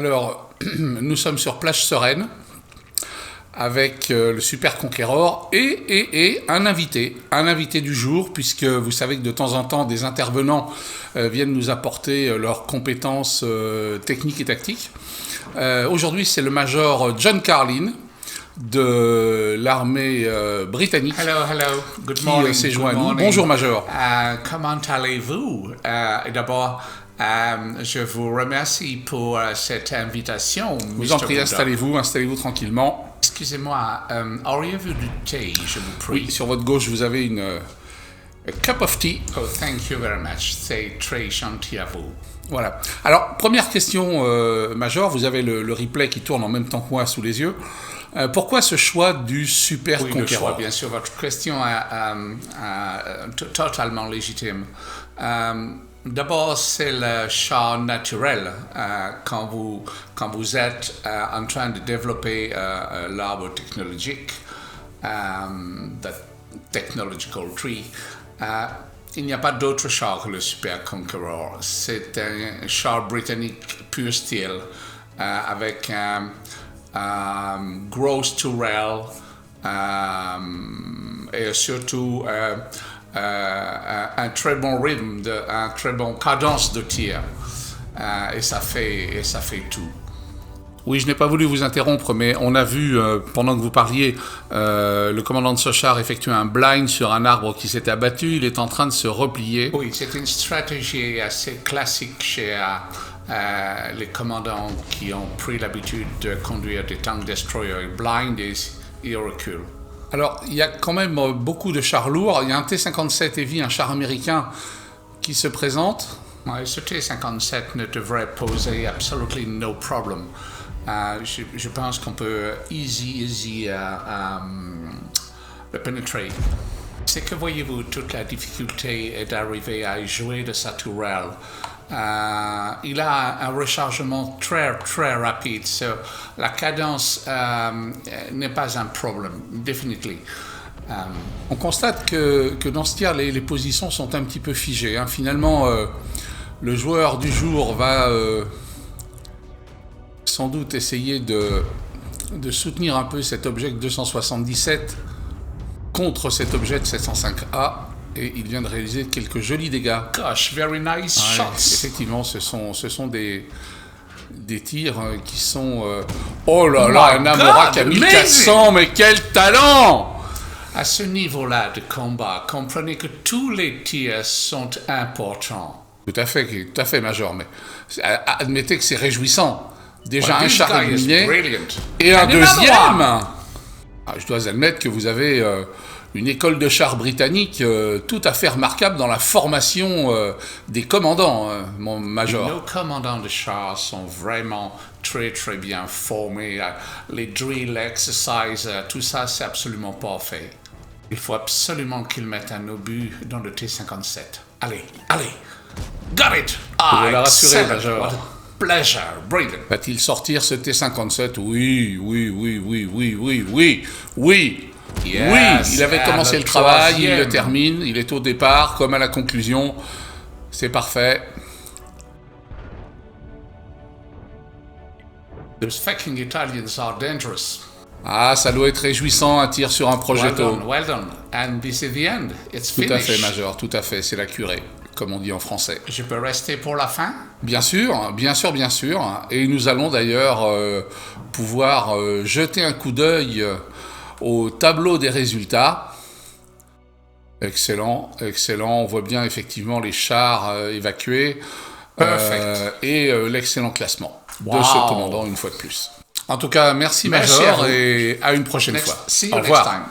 Alors, nous sommes sur Plage Sereine avec le Super Conqueror et un invité du jour, puisque vous savez que de temps en temps, des intervenants viennent nous apporter leurs compétences techniques et tactiques. Aujourd'hui, c'est le Major John Carlin de l'armée britannique. Hello. Good morning. Qui s'est joint à nous. Bonjour, Major. Comment allez-vous? D'abord, je vous remercie pour cette invitation. Vous en prie, installez-vous tranquillement. Excusez-moi, auriez-vous du thé, je vous prie? Oui, sur votre gauche, vous avez une cup of tea. Oh, thank you very much. C'est très gentil à vous. Voilà. Alors, première question, Major, vous avez le replay qui tourne en même temps que moi sous les yeux. Pourquoi ce choix du Super Conqueror? Le choix, bien sûr. Votre question est totalement légitime. D'abord, c'est le char naturel. Quand vous êtes en train de développer l'arbre technologique, the technological tree, il n'y a pas d'autre char que le Super Conqueror. C'est un char britannique pur style, avec grosse tourelle et surtout un très bon rythme, un très bon cadence de tir, et ça fait tout. Oui, je n'ai pas voulu vous interrompre, mais on a vu, pendant que vous parliez, le commandant de ce char effectuer un blind sur un arbre qui s'était abattu. Il est en train de se replier. Oui, c'est une stratégie assez classique chez les commandants qui ont pris l'habitude de conduire des tank destroyers. Blind et ils reculent. Alors, il y a quand même beaucoup de chars lourds. Il y a un T-57 Heavy, un char américain, qui se présente. Oui, ce T-57 ne devrait poser absolutely no problem. Je pense qu'on peut easy le pénétrer. C'est que voyez-vous, toute la difficulté est d'arriver à jouer de sa tourelle. Il a un rechargement très rapide. So, la cadence n'est pas un problème, définitivement. On constate que dans ce tir, les positions sont un petit peu figées. Hein. Finalement, le joueur du jour va sans doute essayer de soutenir un peu cet objet 277 contre cet objet de 705A. Et il vient de réaliser quelques jolis dégâts. Gosh, very nice shots. Effectivement, ce sont des tirs qui sont... Oh là là, un Amorak à 1400, mais quel talent! À ce niveau-là de combat, comprenez que tous les tirs sont importants. Tout à fait, Major, mais admettez que c'est réjouissant. Déjà un char éliminé et un deuxième. Je dois admettre que vous avez... une école de chars britannique tout à fait remarquable dans la formation des commandants, mon Major. Nos commandants de chars sont vraiment très bien formés. Les drills, l'exercice, tout ça, c'est absolument parfait. Il faut absolument qu'ils mettent un obus dans le T-57. Allez. Got it! Je vais la rassurer, Major. What a pleasure, brilliant. Va-t-il sortir ce T-57? Oui. Yes, oui, il avait commencé le travail, il le termine, il est au départ comme à la conclusion. C'est parfait. Those fucking Italians are dangerous. Ah, ça doit être réjouissant, un tir sur un projetto. Well done. And this is the end. It's finished. Tout à fait, Major, tout à fait. C'est la curée, comme on dit en français. Je peux rester pour la fin? Bien sûr. Et nous allons d'ailleurs pouvoir jeter un coup d'œil au tableau des résultats. Excellent. On voit bien effectivement les chars évacués et l'excellent classement de ce commandant une fois de plus. En tout cas, merci Major et à une prochaine fois. See you next time.